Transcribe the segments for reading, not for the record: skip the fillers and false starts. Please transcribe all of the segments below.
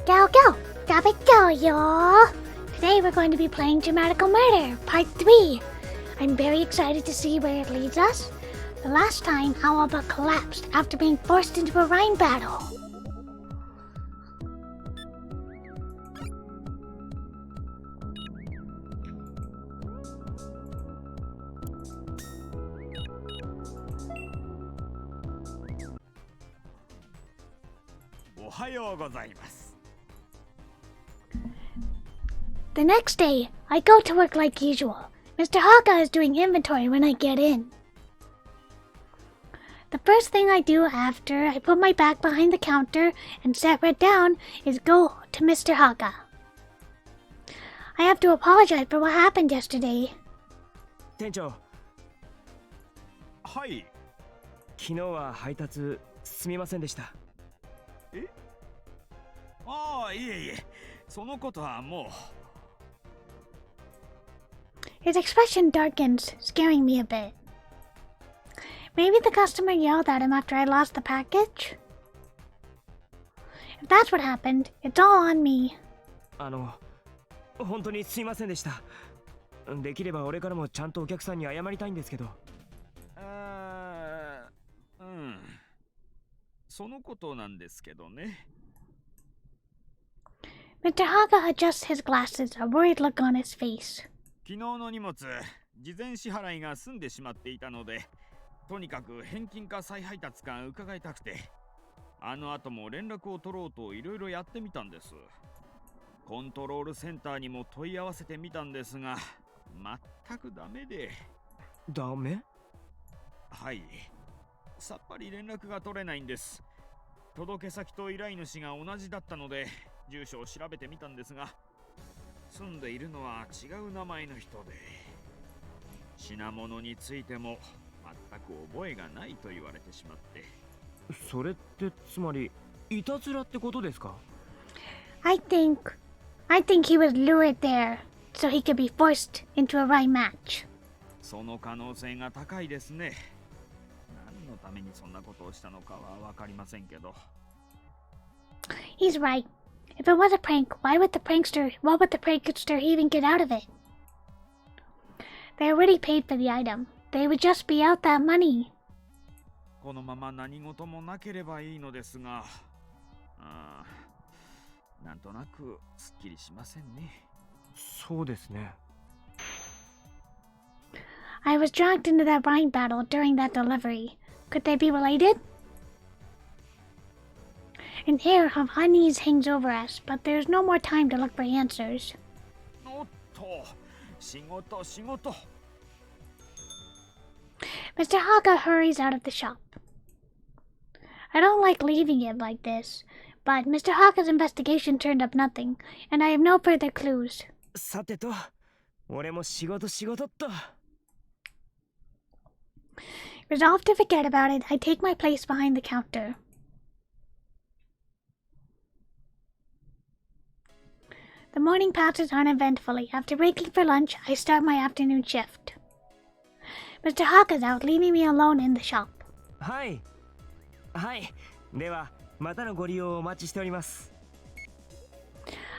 Go, go! Stop it, go, y'all! Today we're going to be playing Dramatical Murder, Part 3. I'm very excited to see where it leads us. The last time, Alba collapsed after being forced into a rhyme battle. The next day, I go to work like usual. Mr. Haka is doing inventory when I get in. The first thing I do after I put my back behind the counter and sit right down is go to Mr. Haka. I have to apologize for what happened yesterday. 店長。はい。昨日は配達すみませんでした。え？ああ、いえいえ。そのことはもう。His expression darkens, scaring me a bit. Maybe the customer yelled at him after I lost the package? If that's what happened, it's all on me. 本当にすみませんでした。できれば俺からもちゃんとお客さんに謝りたいんですけど。そのことなんですけどね。Mr. Haga adjusts his glasses, a worried look on his face. 昨日の荷物、事前支払いが済んでしまっていたので、とにかく返金か再配達か伺いたくて、あの後も連絡を取ろうといろいろやってみたんです。コントロールセンターにも問い合わせてみたんですが、全くダメで。ダメ？はい。さっぱり連絡が取れないんです。届け先と依頼主が同じだったので、住所を調べてみたんですが、住んでいるのは違う名前の人で、品物についても全く覚えがないと言われてしまって。それってつまりいたずらってことですか？ I think he was lured there so he could be forced into a rhyme match. その可能性が高いですね。何のためにそんなことをしたのかはわかりませんけど。He's right. If it was a prank, what would the prankster even get out of it? They already paid for the item. They would just be out that money. このまま何事もなければいいのですが、なんとなくすっきりしませんね。そうですね。I was dragged into that rhyme battle during that delivery. Could they be related? An air of unease hangs over us, but there's no more time to look for answers. おっと、仕事。Mr. Haga hurries out of the shop. I don't like leaving it like this, but Mr. Haga's investigation turned up nothing, and I have no further clues. さてと、俺も仕事っと。Resolved to forget about it, I take my place behind the counter. The morning passes uneventfully. After breaking for lunch, I start my afternoon shift. Mr. Haka's out, leaving me alone in the shop. はい。では、またのご利用をお待ちしております。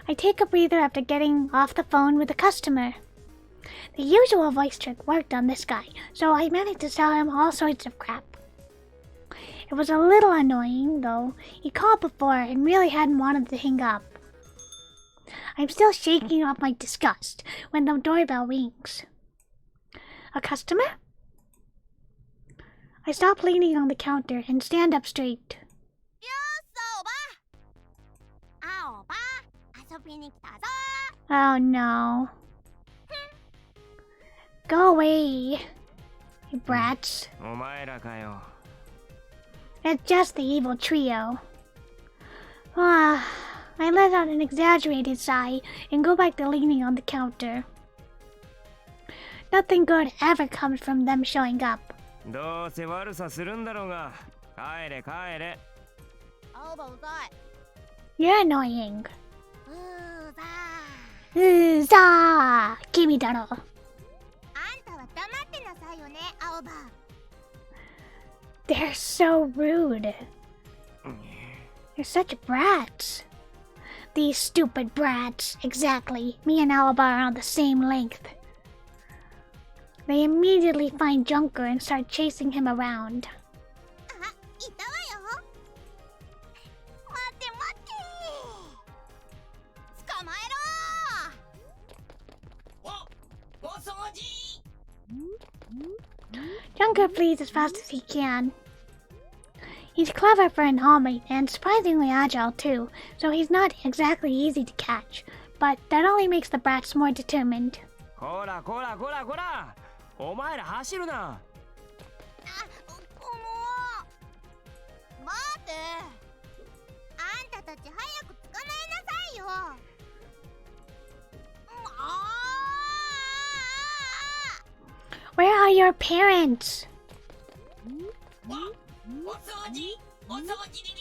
I take a breather after getting off the phone with a customer. The usual voice trick worked on this guy, so I managed to sell him all sorts of crap. It was a little annoying, though. He called before and really hadn't wanted to hang up. I'm still shaking off my disgust when the doorbell rings. A customer? I stop leaning on the counter and stand up straight. Oh no. Go away, you brats. お前らかよ。It's just the evil trio. I let out an exaggerated sigh and go back to leaning on the counter. Nothing good ever comes from them showing up. どうせ悪さするんだろうが、帰れ。You're annoying. うざー、君だろ。They're so rude. They're such brats. these stupid brats. Exactly. Me and Alaba are on the same length. They immediately find Junker and start chasing him around. あ、いたわよ。待って待って。捕まえろ。お掃除。Junker flees as fast as he can. He's clever for an homie and surprisingly agile too, so he's not exactly easy to catch, but that only makes the brats more determined. こらこらこらこら、お前ら走るな。あ、待って。あんたたち早く捕まえなさいよ。Where are your parents? お掃除、お掃除に。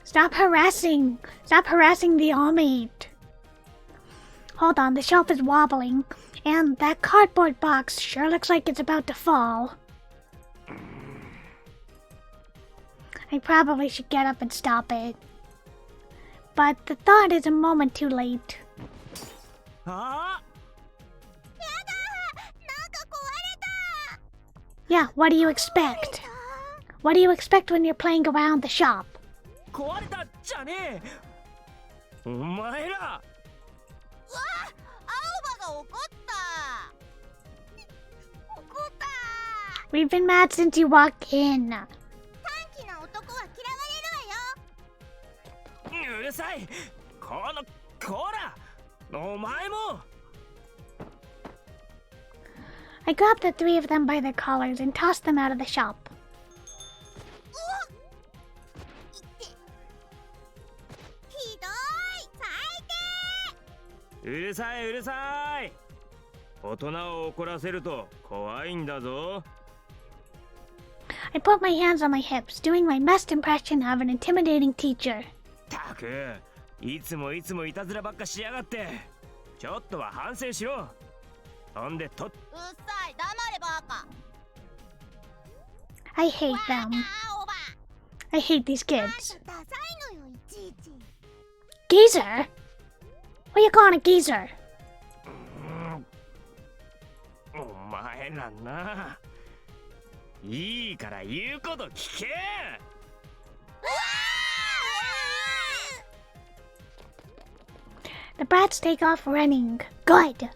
Stop harassing! Stop harassing the all-mate! Hold on, the shelf is wobbling, and that cardboard box sure looks like it's about to fall. I probably should get up and stop it. But the thought is a moment too late. ああ、やだ、なんか壊れた。 Yeah, what do you expect? What do you expect when you're playing around the shop? 壊れたじゃねえ。お前ら。うわ、青葉が怒った。怒った。 We've been mad since you walked in. 短気な男は嫌われるわよ。うるさい。こら、お前も。I grabbed the three of them by their collars and tossed them out of the shop. ひどい、最低。うるさいうるさい。大人を怒らせると怖いんだぞ。I put my hands on my hips, doing my best impression of an intimidating teacher. たく、いつもいたずらばっかしやがって。ちょっとは反省しろ。そんでとっ。うっさい、黙れバカ。 I hate them. 青葉。 I hate these なん kids. かダサいのよ、いちいち。 Geezer? What are you calling a geezer? お前らな。いいから言うこと聞け。The brats take off running. Good.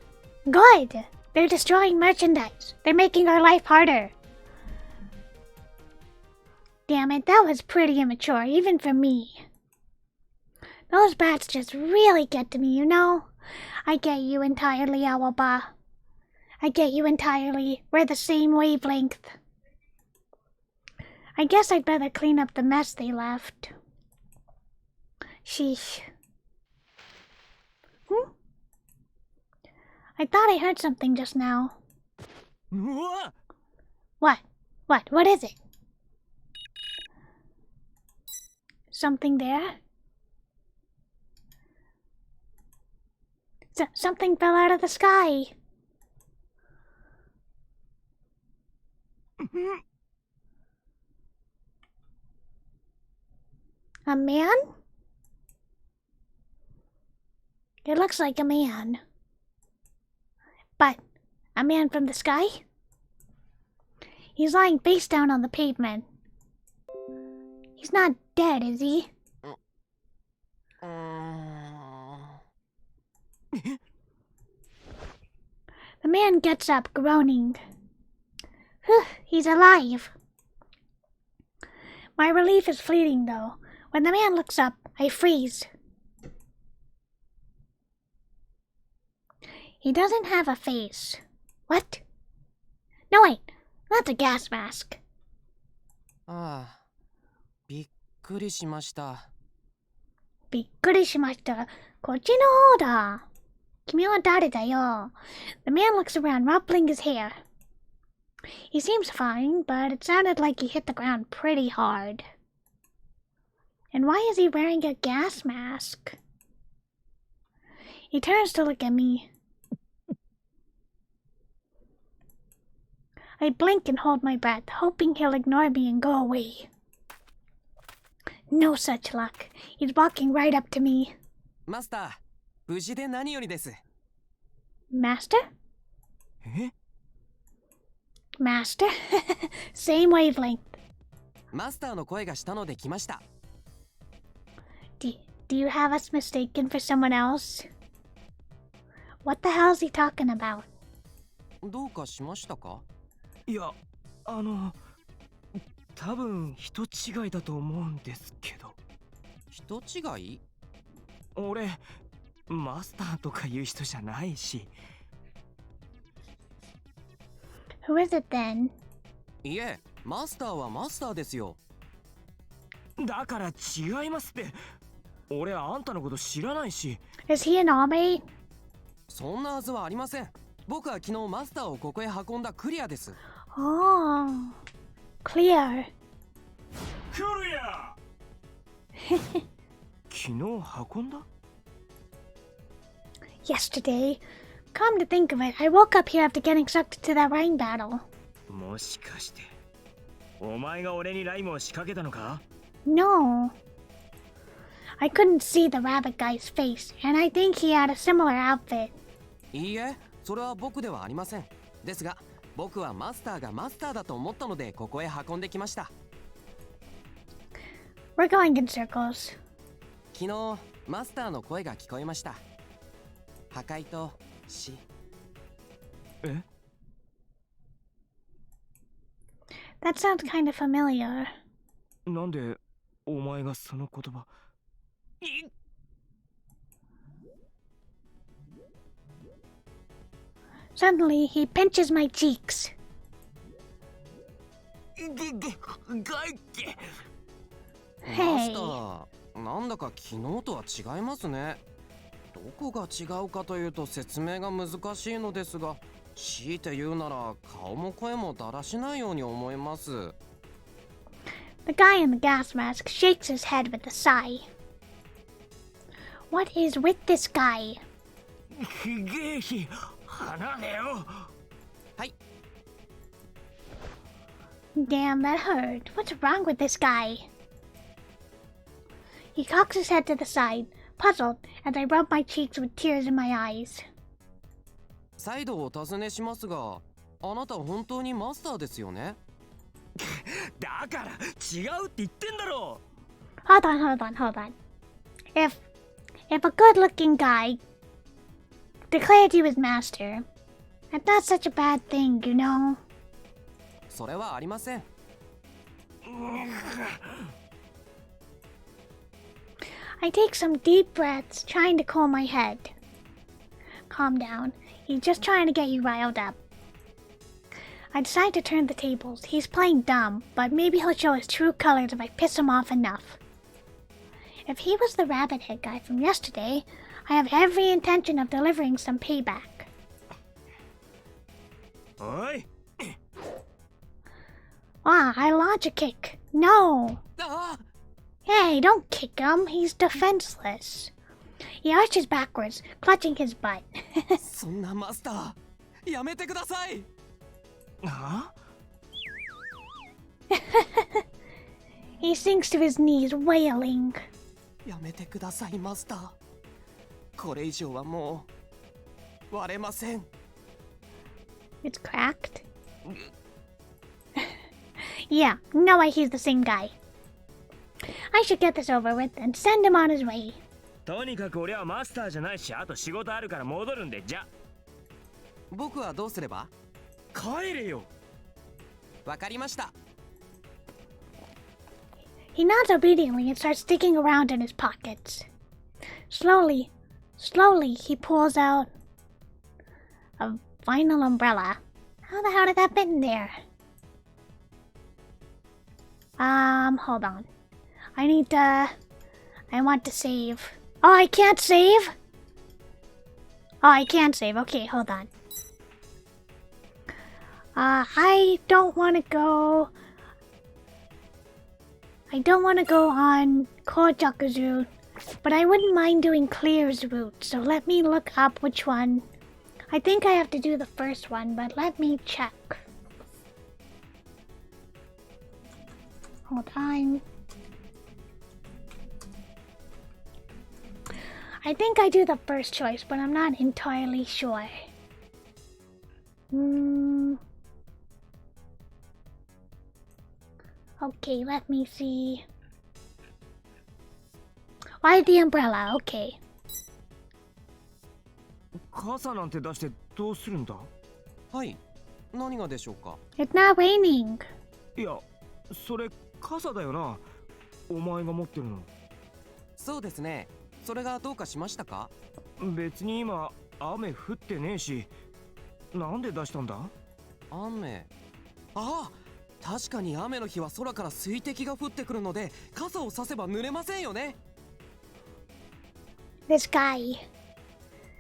Good. They're destroying merchandise. They're making our life harder. Damn it, that was pretty immature, even for me. Those brats just really get to me, you know? I get you entirely, Awaba. I get you entirely. We're the same wavelength. I guess I'd better clean up the mess they left. Sheesh. I thought I heard something just now. うわ。 What? What is it? Something there? Something fell out of the sky. A man? It looks like a man. But a man from the sky? He's lying face down on the pavement. He's not dead, is he? The man gets up, groaning. Whew, he's alive. My relief is fleeting, though. When the man looks up, I freeze. He doesn't have a face. What? No, wait. That's a gas mask. ああ、びっくりしました。びっくりしました。こっちの方だ。君は誰だよ。The man looks around, ruffling his hair. He seems fine, but it sounded like he hit the ground pretty hard. And why is he wearing a gas mask? He turns to look at me. I blink and hold my breath, hoping he'll ignore me and go away. No such luck. He's walking right up to me. マスター、無事で何よりです。Master? え Master? Same wavelength. マスターの声がしたので来ました。Do you have us mistaken for someone else? What the hell is he talking about? どうかしましたか？いや、多分人違いだと思うんですけど。人違い？俺、マスターとかいう人じゃないし。Who is it then? いえ、マスターはマスターですよ。だから違いますって。俺あんたのこと知らないし。Is he an army? そんなはずはありません。僕は昨日マスターをここへ運んだクリアです。Oh, clear. クリア。昨日運んだ？ Yesterday. Come to think of it, I woke up here after getting sucked into that rain battle. もしかしてお前が俺にライムを仕掛けたのか？ No. I couldn't see the rabbit guy's face, and I think he had a similar outfit. いいえ、それは僕ではありません。ですが、僕はマスターがマスターだと思ったのでここへ運んできました。We're going in circles. 昨日、マスターの声が聞こえました。破壊と死。え？ That sounds kind of familiar. なんでお前がその言葉？ Suddenly, he pinches my cheeks. マスタ Hey. ー、なんだか昨日とは違いますね。どこが違うかというと説明が難しいのですが、強いて言うなら顔も声もだらしないように思います。The guy in the gas mask shakes his head with a sigh. What is with this guy? ひげえひ、離れよ。はい。 Damn, that hurt. What's wrong with this guy? He cocks his head to the side, puzzled, as I rub my cheeks with tears in my eyes. 再度お尋ねしますが、あなた本当にマスターですよね？だから違うって言ってんだろ。 Hold on. If a good-looking guy declared you his master, that's not such a bad thing, you know. それはありません。I take some deep breaths, trying to calm my head. Calm down. He's just trying to get you riled up. I decide to turn the tables. He's playing dumb, but maybe he'll show his true colors if I piss him off enough. If he was the rabbit head guy from yesterday, I have every intention of delivering some payback. おい。 Ah, I launch a kick. No! ああ、 Hey, don't kick him. He's defenseless. He arches backwards, clutching his butt. そんなマスター、やめてください。は？ He sinks to his knees, wailing. やめてくださいマスター。これ以上はもう割れません。 It's cracked. Yeah, no way he's the same guy. I should get this over with and send him on his way. とにかく俺はマスターじゃないし、あと仕事あるから戻るんで、じゃ。僕はどうすれば？帰れよ。わかりました。 He nods obediently and starts digging around in his pockets. Slowly, he pulls out a vinyl umbrella. How the hell did that fit in there? Hold on. I want to save. Oh, I can't save? Oh, I can't save. Okay, hold on. I don't want to go on Kojaku's route, but I wouldn't mind doing Clear's route, so let me look up which one. I think I have to do the first one, but let me check. Hold on. I think I do the first choice, but I'm not entirely sure. Okay, let me see. Why the umbrella? Okay. 傘なんて出してどうするんだ？はい、何がでしょうか？ It's not raining. いや、それ傘だよな。お前が持ってるの。そうですね。それがどうかしましたか？別に今雨降ってねえし、なんで出したんだ？雨。ああ、確かに雨の日は空から水滴が降ってくるので、傘を差せば濡れませんよね。This guy.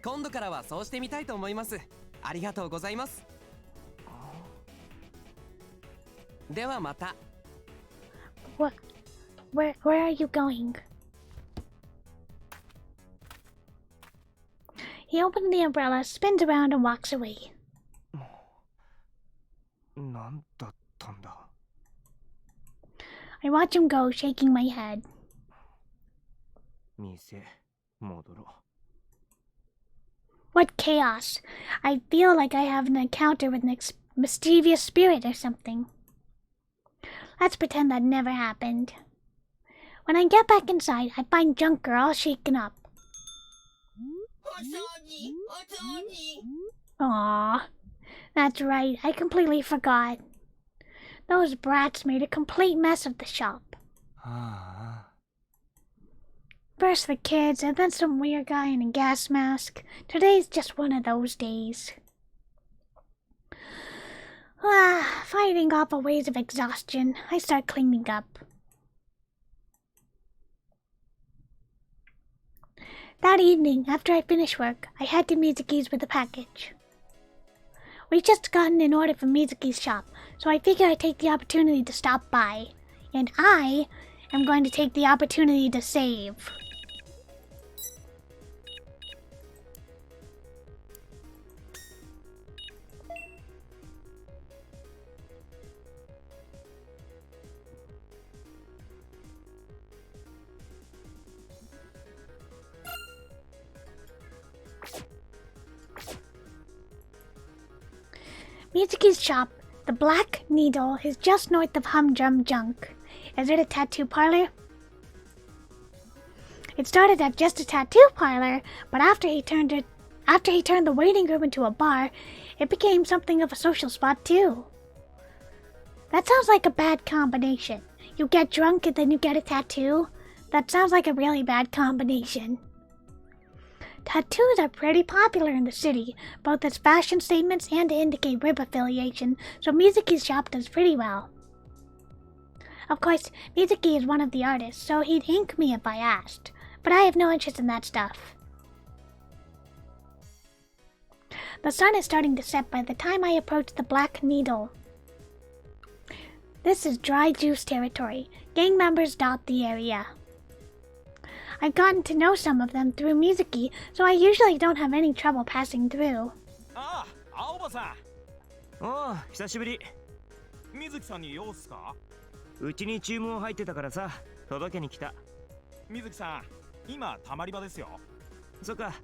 今度からはそうしてみたいと思います。ありがとうございます。ではまた。What? Where are you going? He opens the umbrella, spins around, and walks away. なんだったんだ。I watch him go, shaking my head. 店戻ろう。What chaos! I feel like I have an encounter with an mischievous spirit or something. Let's pretend that never happened. When I get back inside, I find Junker all shaken up. Aww. That's right, I completely forgot. Those brats made a complete mess of the shop. First the kids, and then some weird guy in a gas mask. Today's just one of those days. Fighting off a wave of exhaustion, I start cleaning up. That evening, after I finish work, I head to Mizuki's with a package. We just gotten an order from Mizuki's shop, so I figure I'd take the opportunity to stop by. And I am going to take the opportunity to save. Mizuki's shop, the Black Needle, is just north of Humdrum Junk. Is it a tattoo parlor? It started as just a tattoo parlor, but after he turned the waiting room into a bar, it became something of a social spot too. That sounds like a bad combination. You get drunk and then you get a tattoo? That sounds like a really bad combination. Tattoos are pretty popular in the city, both as fashion statements and to indicate rib affiliation, so Mizuki's shop does pretty well. Of course, Mizuki is one of the artists, so he'd ink me if I asked, but I have no interest in that stuff. The sun is starting to set by the time I approach the Black Needle. This is dry juice territory. Gang members dot the area. I've gotten to know some of them through Mizuki, so I usually don't have any trouble passing through. ああ、青葉さん。おう、久しぶり。水木さんに用っすか？うちに注文入ってたからさ、届けに来た。水木さん、今たまり場ですよ。そっか。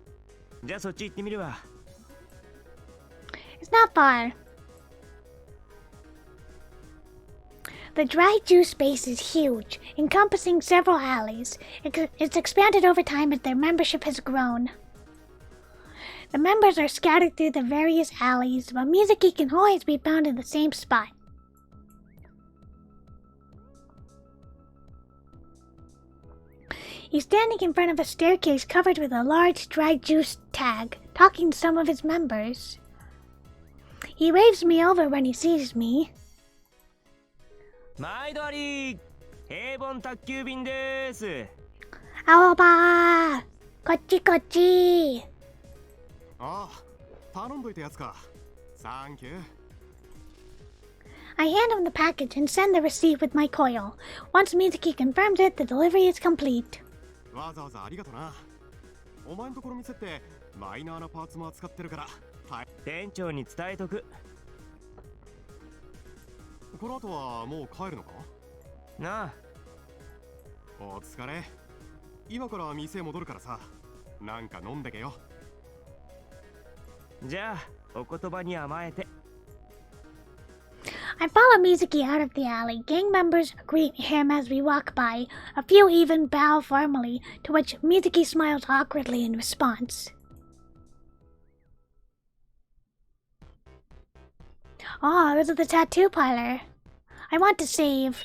じゃあそっち行ってみるわ。It's not far. The dry juice space is huge, encompassing several alleys. It's expanded over time as their membership has grown. The members are scattered through the various alleys, but Mizuki can always be found in the same spot. He's standing in front of a staircase covered with a large dry juice tag, talking to some of his members. He waves me over when he sees me. 毎度あり、平凡宅急便です。青葉、こっちこっち。ああ、頼んどいたやつか。サンキュー。I hand him the package and send the receipt with my coil. Once Mizuki confirms it, the delivery is complete. わざわざありがとな。お前んところ店ってマイナーなパーツも扱ってるから。店長に伝えとく。この後はもう帰るのか？なあ。お疲れ。今から店戻るからさ。なんか飲んでけよ。じゃあお言葉に甘えて。 I follow Mizuki out of the alley. Gang members greet him as we walk by. A few even bow formally, to which Mizuki smiles awkwardly in response. Oh, this is the tattoo parlor. I want to save.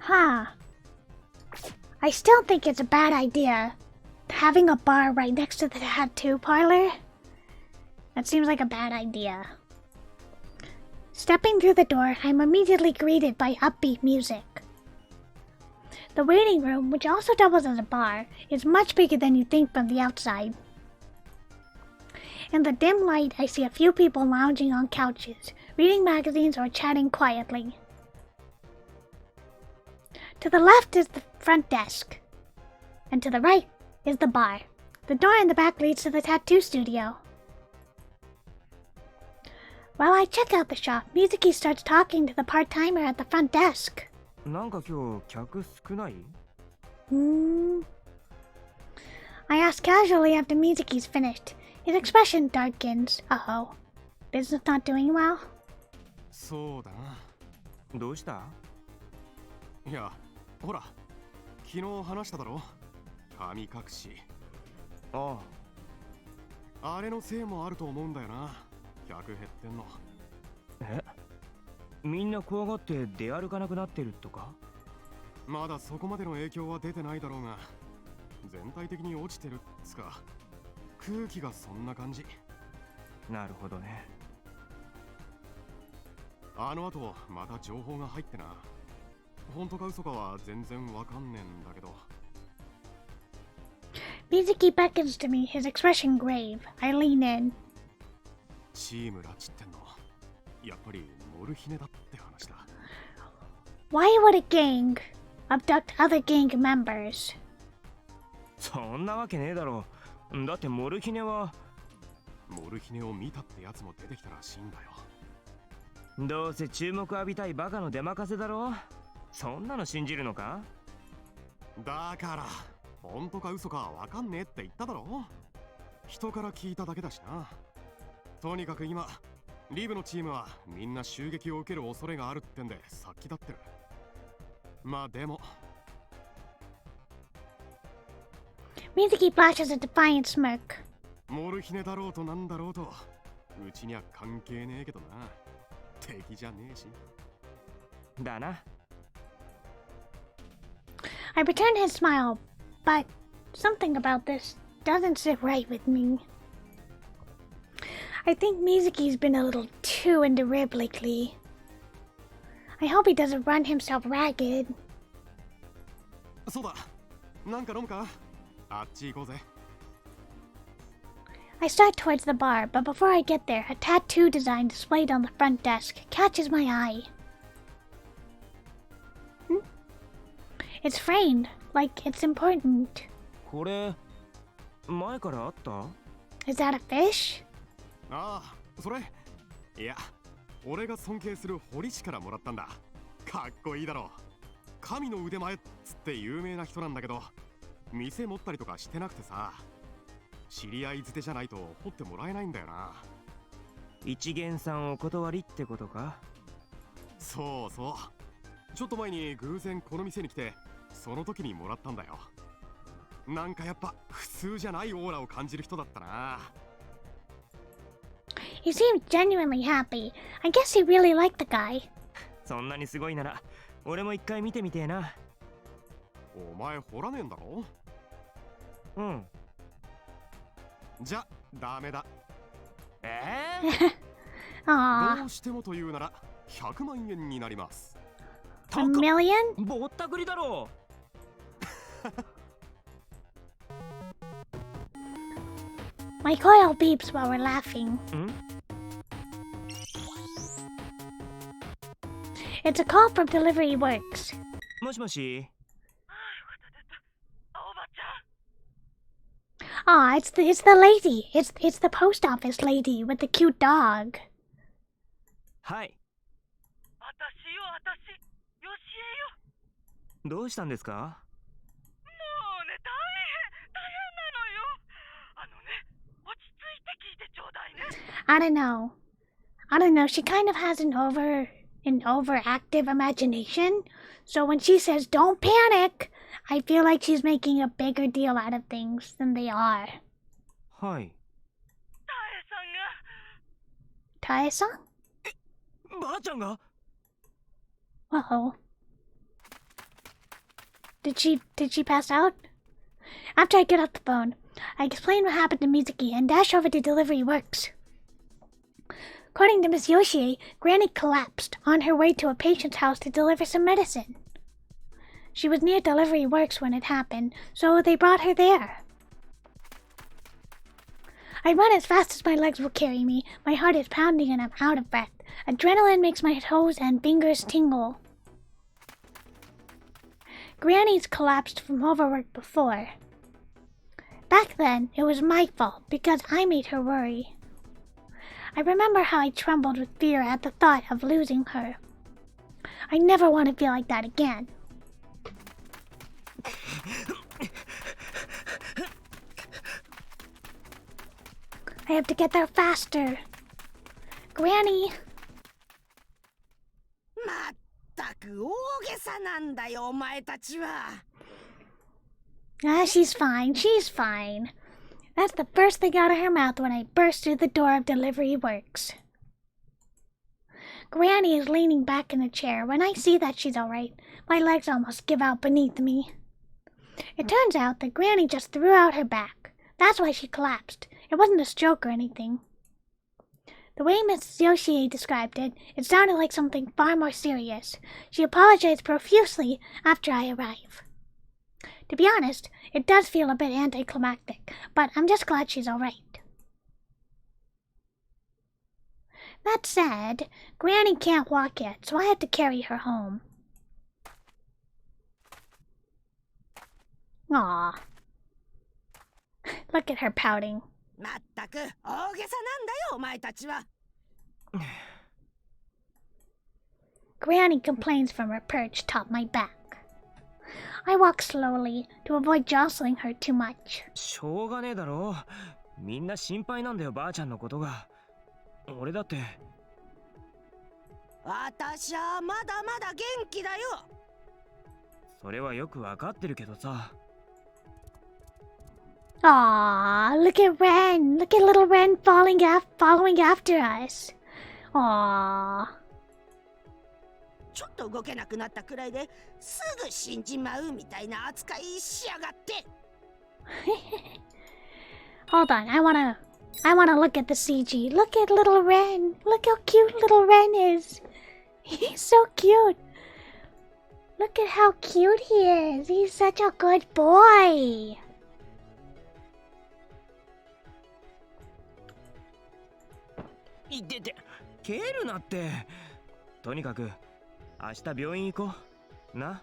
Huh. I still think it's a bad idea. Having a bar right next to the tattoo parlor? That seems like a bad idea. Stepping through the door, I'm immediately greeted by upbeat music. The waiting room, which also doubles as a bar, is much bigger than you think from the outside. In the dim light, I see a few people lounging on couches, reading magazines or chatting quietly. To the left is the front desk, and to the right is the bar. The door in the back leads to the tattoo studio. While I check out the shop, Mizuki starts talking to the part-timer at the front desk. なんか今日客少ない？ I ask casually after Mizuki's finished. His expression darkens. Uh-oh. Business not doing well? そうだな。どうした？いや、ほら、昨日話しただろ。神隠し。ああれのせいもあると思うんだよな。客減ってんの。え？みんな怖がって出歩かなくなってるとか？まだそこまでの影響は出てないだろうが、全体的に落ちてるっつか、空気がそんな感じ。なるほどね。あの後また情報が入ってな。本当か嘘かは全然わかんねえんだけど。Mizuki beckons to me, his expression grave. I lean in. チーム拉致ってんの、やっぱりモルヒネだって話だ。Why would a gang abduct other gang members? そんなわけねえだろ。だってモルヒネは。モルヒネを見たってやつも出てきたらしいんだよ。どうせ注目浴びたいバカの出任せだろ。そんなの信じるのか？だから本当か嘘かわかんねえって言っただろ。人から聞いただけだしな。とにかく今リブのチームはみんな襲撃を受ける恐れがあるってんで殺気立ってる。まあでも Mizuki flashes a defiant smirk. モルヒネだろうとなんだろうとうちには関係ねえけどな。敵じゃねえし。だな。I return his smile, but something about this doesn't sit right with me. I think Mizuki's been a little too into rib lately. I hope he doesn't run himself ragged. そうだ、なんか飲むか？あっち行こうぜ。I start towards the bar, but before I get there, a tattoo design displayed on the front desk catches my eye. It's framed, like it's important. これ前からあった？ Is that a fish? ああ、それいや、俺が尊敬する堀氏からもらったんだ。かっこいいだろ。神の腕前っつって有名な人なんだけど、店持ったりとかしてなくてさ、知り合いづてじゃないと掘ってもらえないんだよな。一元さんお断りってことか？そうそう。ちょっと前に偶然この店に来て、その時にもらったんだよ。なんかやっぱ普通じゃないオーラを感じる人だったな。He seemed genuinely happy. I guess he really liked the guy. そんなにすごいなら俺も一回見てみてえな。お前掘らねえんだろ？うん。じゃダメだ。Aww. どうしてもというなら100万円になります。A million? ぼったくりだろ。My coil beeps while we're laughing. It's a call from Delivery Works. もしもし。 Ah, it's the lady. It's the post office lady with the cute dog. はい。どうしたんですか？ I don't know. She kind of has an overactive imagination. So when she says "Don't panic," I feel like she's making a bigger deal out of things than they are. はい。 Tae-san? ばあちゃんが？ Uh-oh. Did she pass out? After I get off the phone, I explain what happened to Mizuki and dash over to Delivery Works. According to Miss Yoshie, Granny collapsed on her way to a patient's house to deliver some medicine. She was near Delivery Works when it happened, so they brought her there. I run as fast as my legs will carry me. My heart is pounding and I'm out of breath. Adrenaline makes my toes and fingers tingle. Granny's collapsed from overwork before. Back then, it was my fault because I made her worry. I remember how I trembled with fear at the thought of losing her. I never want to feel like that again. I have to get there faster. Granny! まったく大げさなんだよお前たちは。Ah, she's fine. That's the first thing out of her mouth when I burst through the door of Delivery Works. Granny is leaning back in the chair. When I see that she's alright, my legs almost give out beneath me. It turns out that Granny just threw out her back. That's why she collapsed. It wasn't a stroke or anything. The way Miss Yoshie described it, it sounded like something far more serious. She apologized profusely after I arrive. To be honest, it does feel a bit anticlimactic, but I'm just glad she's alright. That said, Granny can't walk yet, so I have to carry her home. Aww. Look at her pouting. まったく大げさなんだよお前たちは。Granny complains from her perch atop my back. I walk slowly to avoid jostling her too much. しょうがねえだろ。みんな心配なんだよばあちゃんのことが。俺だって。私はまだまだ元気だよ。それはよくわかってるけどさ。 Aww, look at Ren. Look at little Ren following after us. Aww. ちょっと動けなくなったくらいですぐ死んじまうみたいな扱いしやがって。Hold on, I wanna look at the CG. Look at little Ren. Look how cute little Ren is. He's so cute. Look at how cute he is. He's such a good boy.いてて、蹴るなって。とにかく明日病院行こう。な。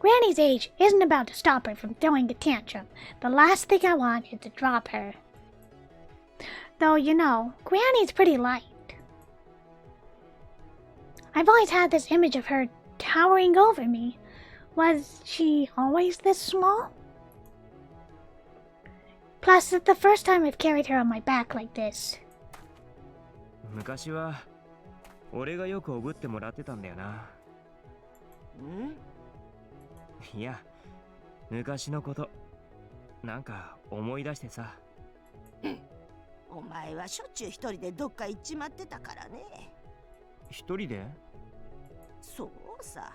Granny's age isn't about to stop her from throwing a tantrum. The last thing I want is to drop her. Though, you know, Granny's pretty light. I've always had this image of her towering over me. Was she always this small? Plus, it's the first time I've carried her on my back like this. 昔は俺がよくおぶってもらってたんだよな。いや、昔のこと、なんか思い出してさ。お前はしょっちゅう一人でどっか行っちまってたからね。一人で？そうさ。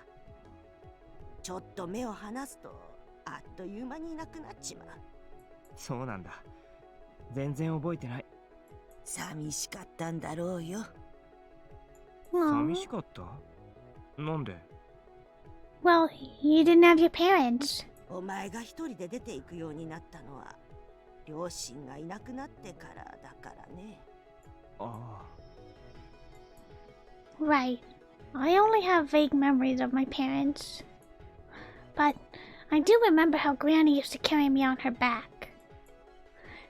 ちょっと目を離すとあっという間にいなくなっちまう。そうなんだ。全然覚えてない。寂しかったんだろうよ。寂しかった？なんで？ Well, you didn't have your parents. お前が一人で出て行くようになったのは両親がいなくなってからだからね。ああ。Right. I only have vague memories of my parents. But I do remember how Granny used to carry me on her back.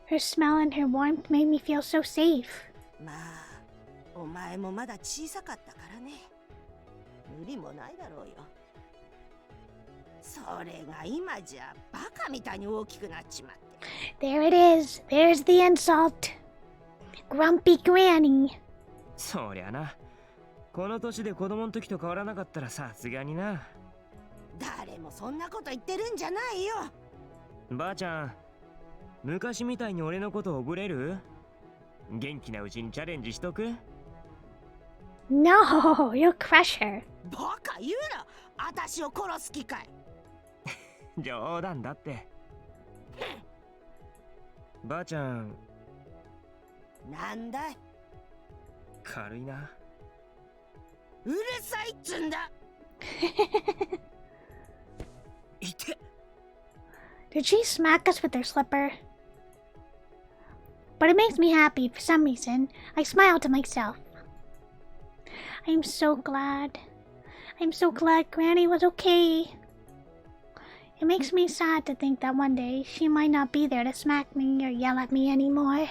Her smell and her warmth made me feel so safe. まあ、お前もまだ小さかったからね。無理もないだろうよ。それが今じゃバカみたいに大きくなっちまって。There it is. There's the insult. Grumpy Granny. そりゃな。この年で子供の時と変わらなかったらさすがにな。誰もそんなこと言ってるんじゃないよ。ばあちゃん、昔みたいに俺のこと覚えれる？元気なうちにチャレンジしとく？ No, you'll crush her. バカ言うな。私を殺す気かい。冗談だって。ばあちゃん。なんだい？軽いな。うるさいっつんだ。いて。Did she smack us with her slipper? But it makes me happy for some reason. I smile to myself. I'm so glad. I'm so glad Granny was okay. It makes me sad to think that one day she might not be there to smack me or yell at me anymore.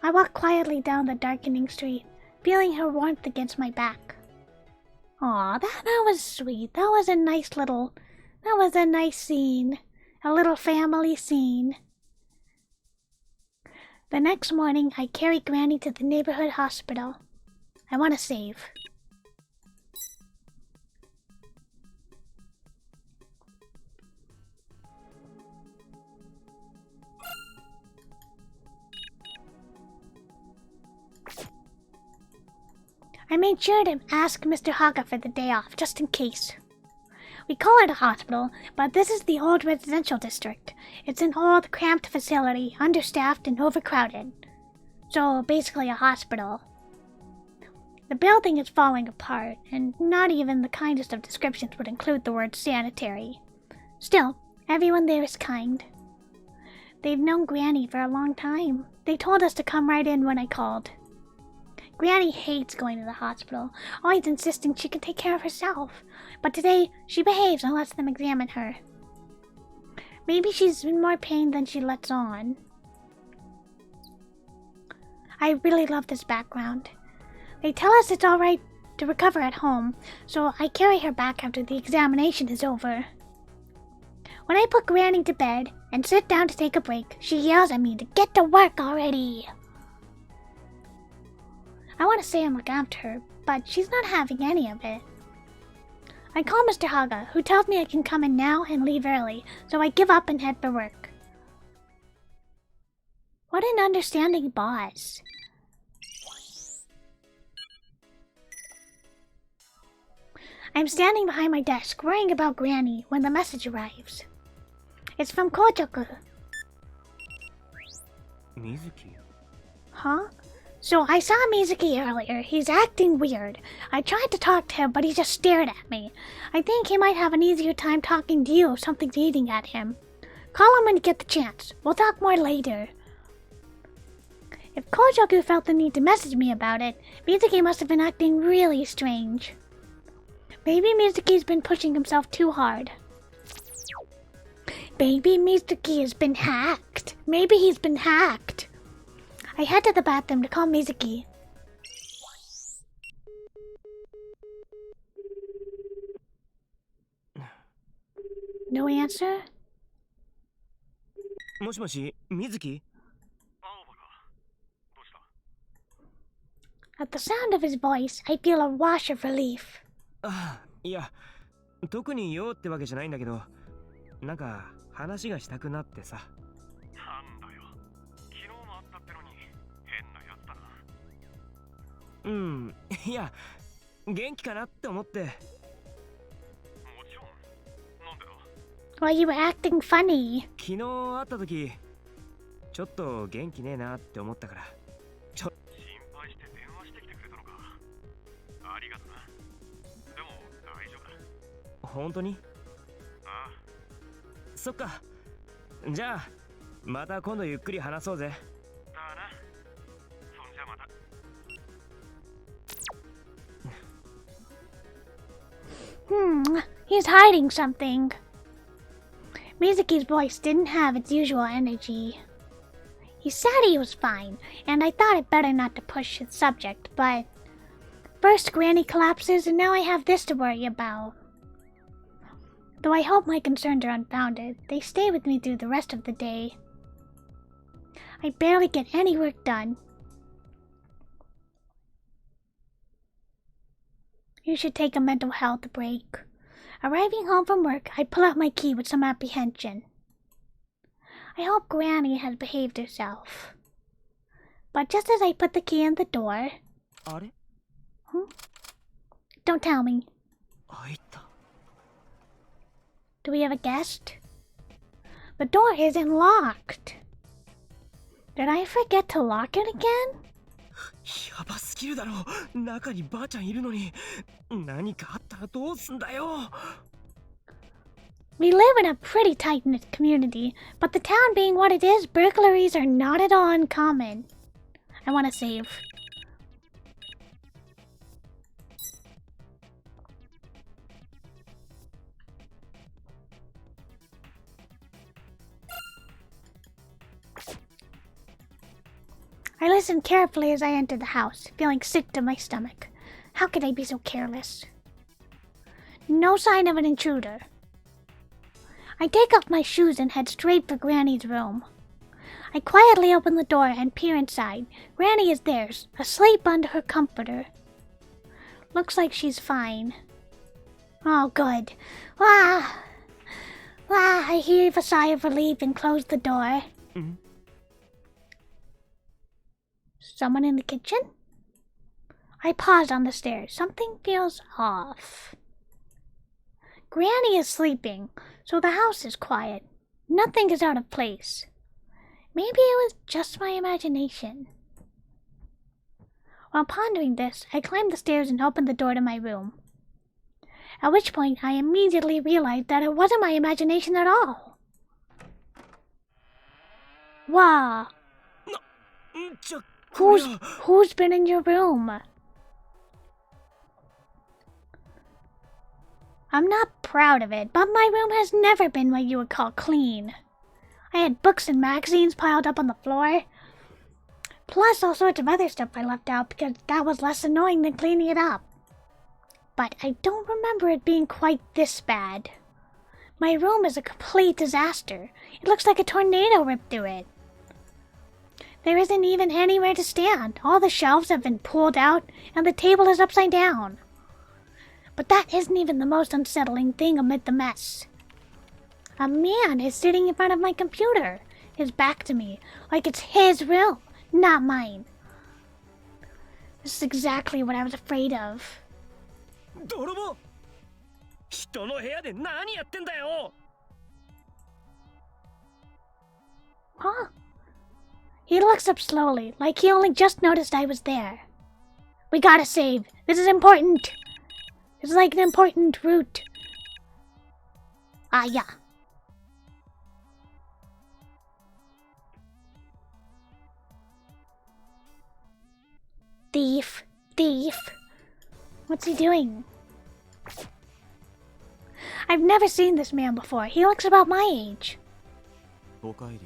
I walk quietly down the darkening street, feeling her warmth against my back. Aw, that was sweet. That was a nice scene. A little family scene. The next morning, I carry Granny to the neighborhood hospital. I want to save. I made sure to ask Mr. Haga for the day off, just in case. We call it a hospital, but this is the old residential district. It's an old, cramped facility, understaffed and overcrowded. So, basically a hospital. The building is falling apart, and not even the kindest of descriptions would include the word sanitary. Still, everyone there is kind. They've known Granny for a long time. They told us to come right in when I called. Granny hates going to the hospital, always insisting she can take care of herself. But today, she behaves and lets them examine her. Maybe she's in more pain than she lets on. I really love this background. They tell us it's alright to recover at home, so I carry her back after the examination is over. When I put Granny to bed and sit down to take a break, she yells at me to get to work already. I want to say I'm looking after her, but she's not having any of it. I call Mr. Haga, who tells me I can come in now and leave early, so I give up and head for work. What an understanding boss. I'm standing behind my desk, worrying about Granny, when the message arrives. It's from Kojoku. Mizuki? Huh? So I saw Mizuki earlier. He's acting weird. I tried to talk to him, but he just stared at me. I think he might have an easier time talking to you if something's eating at him. Call him when you get the chance. We'll talk more later. If Kojoku felt the need to message me about it, Mizuki must have been acting really strange. Maybe Mizuki's been pushing himself too hard. Maybe Mizuki has been hacked. Maybe he's been hacked. I head to the bathroom to call Mizuki. No answer? もしもし、Mizuki? At the sound of his voice, I feel a wash of relief. あ、いや、特に用ってわけじゃないんだけど、なんか話がしたくなってさ。うん、いや、元気かなって思って。もちろん。なんでだ？ Well, you were acting funny. 昨日会った時、ちょっと元気ねえなって思ったから。心配して電話してきてくれたのか。ありがとな。でも大丈夫だ。本当に？ああ。そっか。じゃあ、また今度ゆっくり話そうぜ。だな。そんじゃまた。He's hiding something. Mizuki's voice didn't have its usual energy. He said he was fine, and I thought it better not to push the subject, but first Granny collapses, and now I have this to worry about. Though I hope my concerns are unfounded, they stay with me through the rest of the day. I barely get any work done. You should take a mental health break. Arriving home from work, I pull out my key with some apprehension. I hope Granny has behaved herself. But just as I put the key in the door... Don't tell me. Do we have a guest? The door isn't locked. Did I forget to lock it again? やばすぎるだろ。中にばあちゃんいるのに。何かあったらどうすんだよ。We live in a pretty tight-knit community, but the town being what it is, burglaries are not at all uncommon. I want to save. I listened carefully as I entered the house, feeling sick to my stomach. How could I be so careless? No sign of an intruder. I take off my shoes and head straight for Granny's room. I quietly open the door and peer inside. Granny is there, asleep under her comforter. Looks like she's fine. Oh, good. I heave a sigh of relief and close the door. Someone in the kitchen? I pause on the stairs. Something feels off. Granny is sleeping, so the house is quiet. Nothing is out of place. Maybe it was just my imagination. While pondering this, I climbed the stairs and opened the door to my room. At which point, I immediately realized that it wasn't my imagination at all. Wow. Who's been in your room? I'm not proud of it, but my room has never been what you would call clean. I had books and magazines piled up on the floor, plus all sorts of other stuff I left out because that was less annoying than cleaning it up. But I don't remember it being quite this bad. My room is a complete disaster. It looks like a tornado ripped through it. There isn't even anywhere to stand. All the shelves have been pulled out, and the table is upside down. But that isn't even the most unsettling thing amid the mess. A man is sitting in front of my computer, his back to me, like it's his room, not mine. This is exactly what I was afraid of. 泥棒！人の部屋で何やってんだよ！ Huh? He looks up slowly, like he only just noticed I was there. We gotta save. This is important. It's like an important route. Ah, yeah. Thief. What's he doing? I've never seen this man before. He looks about my age. おかえり。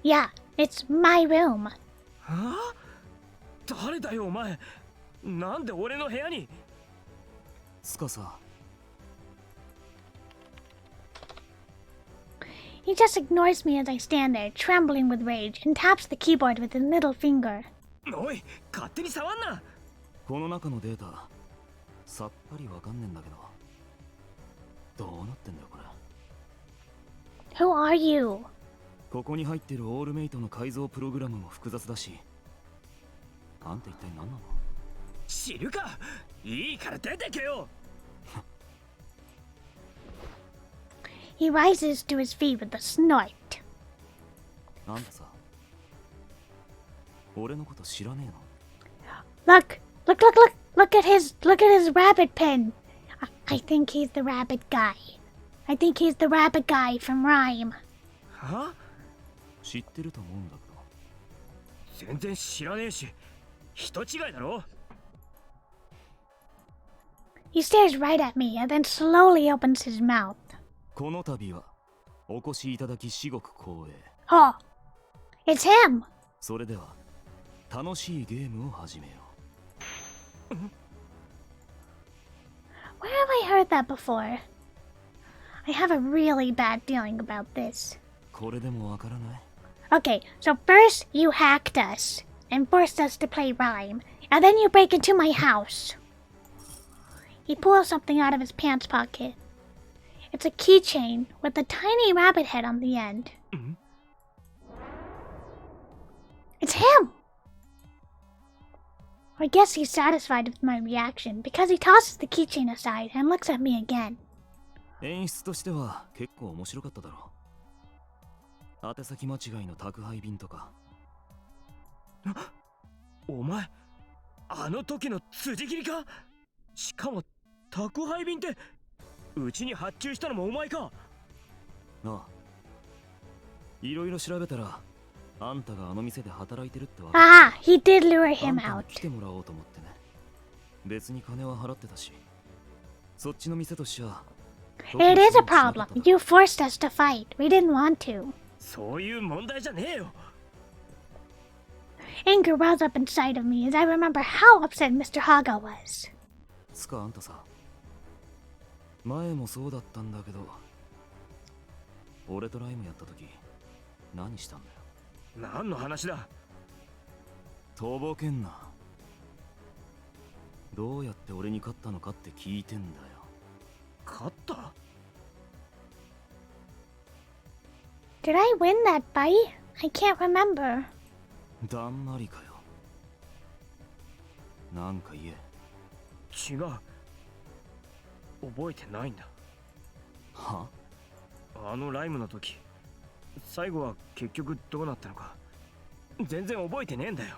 Yeah, it's my room. はあ？誰だよお前。なんで俺の部屋に？つかさ。 He just ignores me as I stand there, trembling with rage, and taps the keyboard with his middle finger. おい、勝手に触んな。この中のデータ、さっぱりわかんねえんだけど。どうなってんだよこれ。 Who are you? ここに入ってるオールメイトの改造プログラムも複雑だし。あんた一体何なの？知るか。いいから出てけよ。He rises to his feet with a snort. あんたさ、俺のこと知らねえの？ Look at his rabbit pen. I think he's the rabbit guy. I think he's the rabbit guy from Rhyme. は？知ってると思うんだけど。全然知らねえし、人違いだろ。He stares right at me and then slowly opens his mouth. この度はお越しいただき至極光栄。 Oh, it's him. それでは楽しいゲームを始めよう。 Where have I heard that before? I have a really bad feeling about this. これでもわからない。 Okay, so first you hacked us and forced us to play rhyme, and then you break into my house. He pulls something out of his pants pocket. It's a keychain with a tiny rabbit head on the end. It's him! I guess he's satisfied with my reaction because he tosses the keychain aside and looks at me again. 演出としては結構面白かっただろう。宛先間違いの宅配便とか。お前、あの時の辻切りか？しかも宅配便ってうちに発注したのもお前か？ああ。いろいろ調べたら、あんたがあの店で働いてるってわかる。Ah, he did lure him あんた out. に来てもらおうと思ってね。別に金は払ってたし、そっちの店としちゃ。It is a problem. You forced us to fight. We didn't want to. そういう問題じゃねえよ。 Anger wells up inside of me as I remember how upset Mr. Haga was. つかあんたさ、前もそうだったんだけど、俺とライムやった時何したんだよ。何の話だ。とぼけんな。どうやって俺に勝ったのかって聞いてんだよ。勝った？ Did I win that fight? I can't remember. だんまりかよ。なんか言え。違う。覚えてないんだ。は？あのライムの時、最後は結局どうなったのか全然覚えてねえんだよ。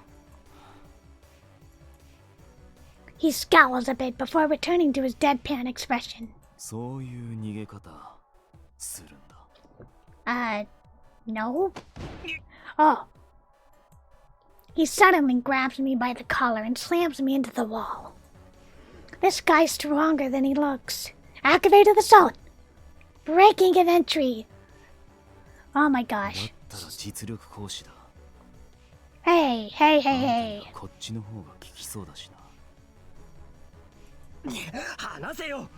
He scowls a bit before returning to his deadpan expression. そういう逃げ方するんだ。No? Oh. He suddenly grabs me by the collar and slams me into the wall. This guy's stronger than he looks. Activate the assault! Breaking an entry! Oh my だっ gosh. たら実力行使だ。 Hey, hey, hey, hey. こっちの方が効きそうだしな。話せよ。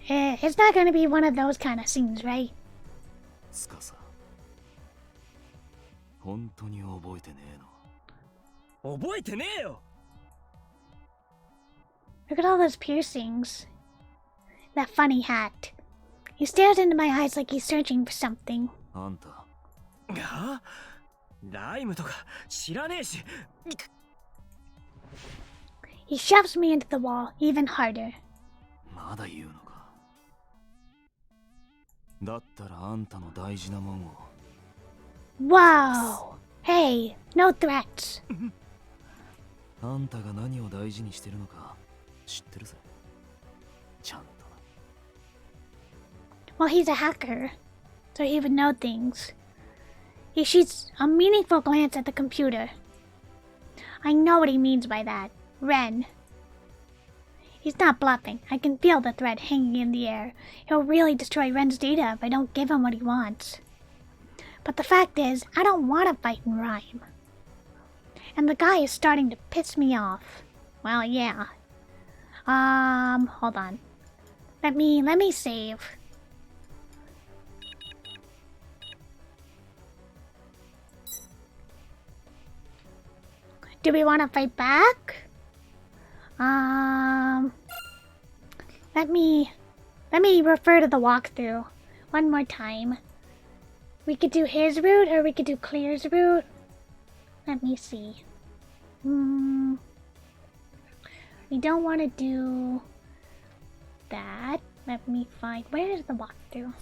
It's not gonna be one of those kind of scenes, right? つかさ、本当に覚えてねえの？覚えてねえよ。 Look at all those piercings. That funny hat. He stares into my eyes like he's searching for something. あんた。が？ライムとか知らねえし。 He shoves me into the wall even harder. まだ言うのか。だったらあんたの大事なもんを。 Whoa! Hey, no threats. あんたが何を大事にしてるのか知ってるぜ。ちゃんと。 Well, he's a hacker, so he would know things. He shoots a meaningful glance at the computer. I know what he means by that. Ren. He's not bluffing. I can feel the threat hanging in the air. He'll really destroy Ren's data if I don't give him what he wants. But the fact is, I don't want to fight in rhyme. And the guy is starting to piss me off. Well, yeah. Hold on. Let me save. Do we want to fight back? Let me refer to the walkthrough one more time. We could do his route or we could do Clear's route. Let me see. We don't want to do that. Let me find. Where is the walkthrough?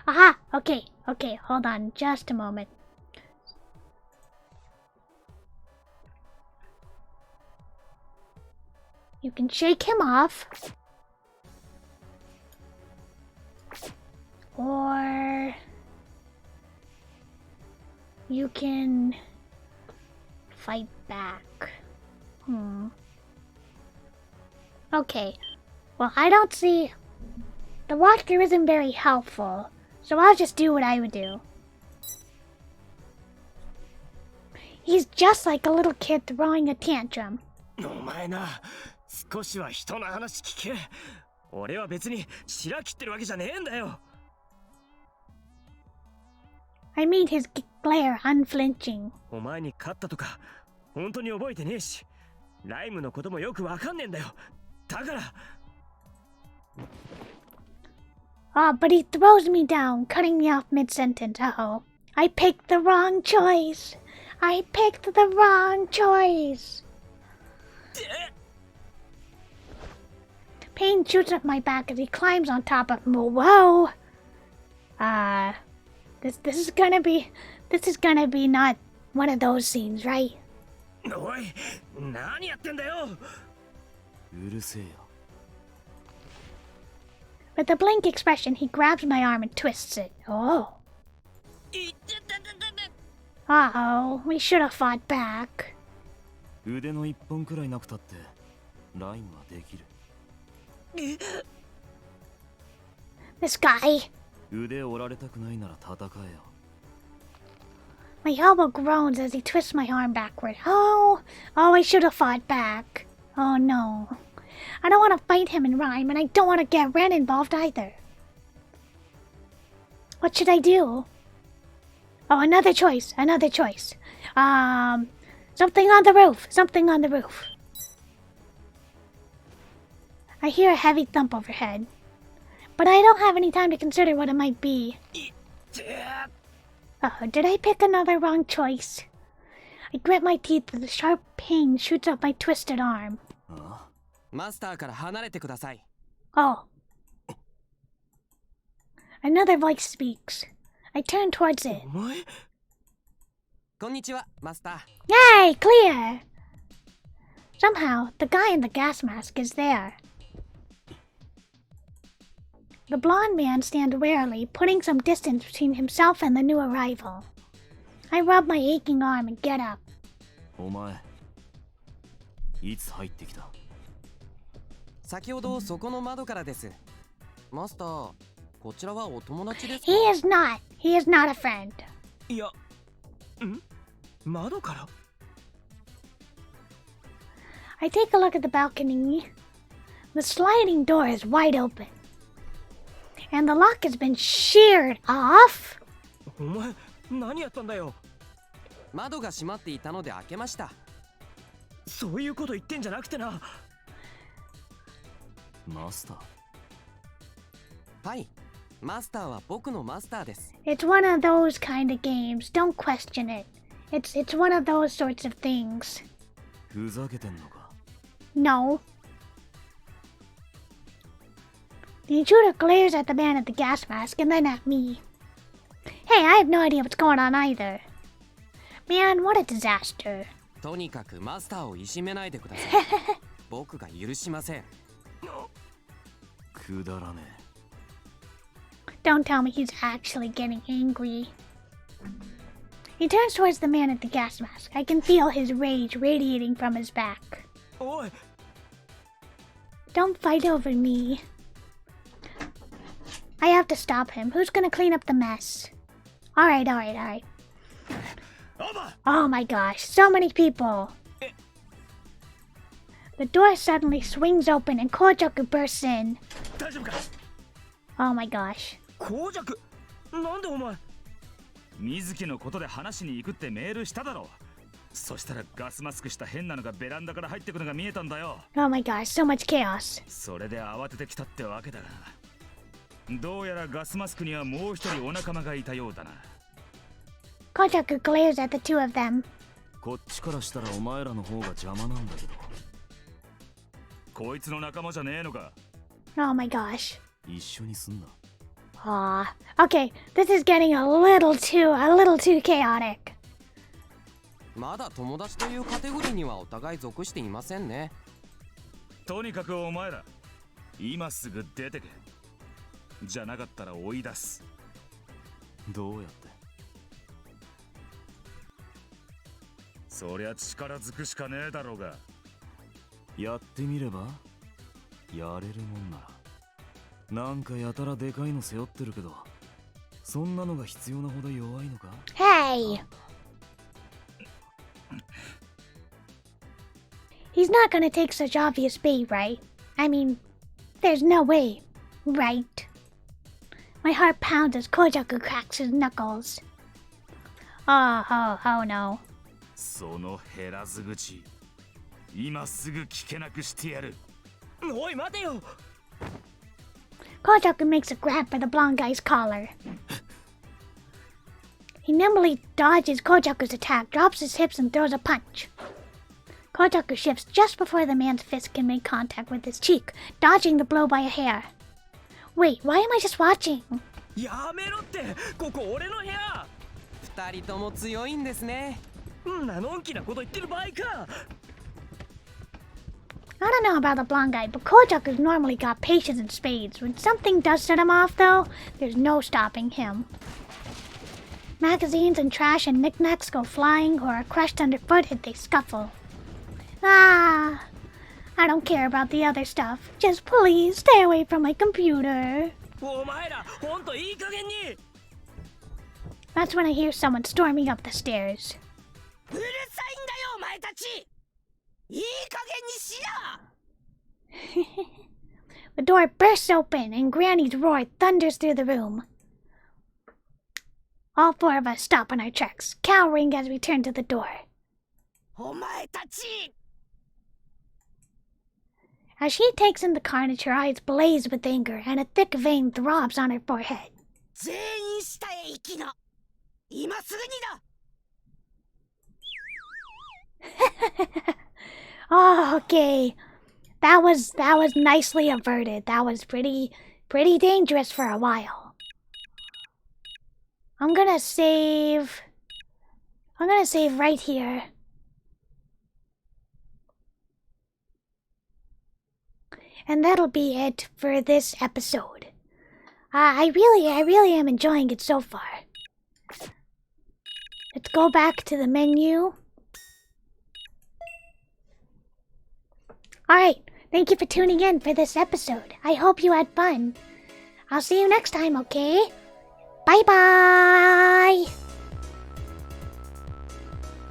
Aha! Okay, hold on just a moment. You can shake him off. Or you can fight back. Okay. Well, I don't see... The walkthrough isn't very helpful, so I'll just do what I would do. He's just like a little kid throwing a tantrum. お前な、少しは人の話聞け。俺は別に白切ってるわけじゃねえんだよ。I made his glare unflinching. お前に勝ったとか、本当に覚えてねえし、ライムのこともよくわかんねえんだよ。だから。Ah, but he throws me down, cutting me off mid-sentence. Uh-oh. I picked the wrong choice. I picked the wrong choice. Pain shoots up my back as he climbs on top of me. Whoa. This is gonna be not one of those scenes, right? おい、何やってんだよ。うるせえよ。With a blank expression, he grabs my arm and twists it. Oh. Uh-oh, we should have fought back. 腕の一本くらいなくたってラインはできる。This guy. 腕折られたくないなら戦えよ。My elbow groans as he twists my arm backward. Oh, I should have fought back. Oh no. I don't want to fight him in rhyme, and I don't want to get Ren involved either. What should I do? Oh, another choice. Something on the roof. I hear a heavy thump overhead, but I don't have any time to consider what it might be. Uh-oh, did I pick another wrong choice? I grit my teeth as a sharp pain shoots up my twisted arm. マスターから離れてください。Oh. Another voice speaks. I turn towards it. お前？こんにちは、マスター。Yay, clear! Somehow, the guy in the gas mask is there. The blonde man stands warily, putting some distance between himself and the new arrival. I rub my aching arm and get up. お前、いつ入ってきた？先ほどそこの窓からです。マスター、こちらはお友達ですか？ He is not a friend. いや、窓から？ I take a look at the balcony. The sliding door is wide open. And the lock has been sheared off. お前、何やったんだよ。窓が閉まっていたので開けました。そういうこと言ってんじゃなくてな。マスター？はい、マスターは僕のマスターです。It's one of those kind of games. Don't question it. It's one of those sorts of things. ふざけてんのか？ No. The intruder glares at the man at the gas mask and then at me. Hey, I have no idea what's going on either. Man, what a disaster. とにかくマスターをいじめないでください。僕が許しません。くだらねえ。Don't tell me he's actually getting angry. He turns towards the man at the gas mask. I can feel his rage radiating from his back. おい！ Don't fight over me. I have to stop him. Who's gonna clean up the mess? Alright. Oh my gosh, so many people. The door suddenly swings open and Kojaku bursts in. 大丈夫か？ Oh my gosh. 紅弱？なんでお前？水木のことで話しに行くってメールしただろ。そしたらガスマスクした変なのがベランダから入ってくるのが見えたんだよ。Oh my gosh, so much chaos. それで慌ててきたってわけだが、どうやらガスマスクにはもう一人お仲間がいたようだな。Kojaku glares at the two of them. こっちからしたらお前らの方が邪魔なんだけど。こいつの仲間じゃねえのか？ Oh my gosh. 一緒にすんな。Okay, this is getting a little too chaotic. まだ友達というカテゴリーにはお互い属していませんね。とにかくお前ら、今すぐ出てけ。じゃなかったら追い出す。どうやって？そりゃ力ずくしかねえだろうが。やってみれば？やれるもんならなんかやたらでかいの背負ってるけどそんなのが必要なほど弱いのか Hey! He's not gonna take such obvious bait, right? I mean, there's no way, right? My heart pounds as Kojaku cracks his knuckles. Oh no. その減らず口今すぐ聞けなくしてやるおい待てよ Kojaku makes a grab for the blonde guy's collar. He nimbly dodges Kojaku's attack, drops his hips, and throws a punch. Kojaku shifts just before the man's fist can make contact with his cheek, dodging the blow by a hair. Wait, why am I just watching? やめろってここ俺の部屋二人とも強いんですね。んなのんきなこと言ってる場合か I don't know about the blonde guy, but Kojaku's normally got patience in spades. When something does set him off, though, there's no stopping him. Magazines and trash and knickknacks go flying or are crushed underfoot as they scuffle. Ah, I don't care about the other stuff. Just please stay away from my computer. お前らほんといい加減に That's when I hear someone storming up the stairs. うるさいんだよお前たち。いい加減にしな。 The door bursts open and Granny's roar thunders through the room. All four of us stop in our tracks, cowering as we turn to the door. お前たち。 As she takes in the carnage, her eyes blaze with anger, and a thick vein throbs on her forehead. 全員下へ行きな。今すぐにだ。 Oh, okay. That was nicely averted. That was pretty dangerous for a while. I'm gonna save right here. And that'll be it for this episode. I really am enjoying it so far. Let's go back to the menu. Alright, thank you for tuning in for this episode. I hope you had fun. I'll see you next time, okay? Bye-bye!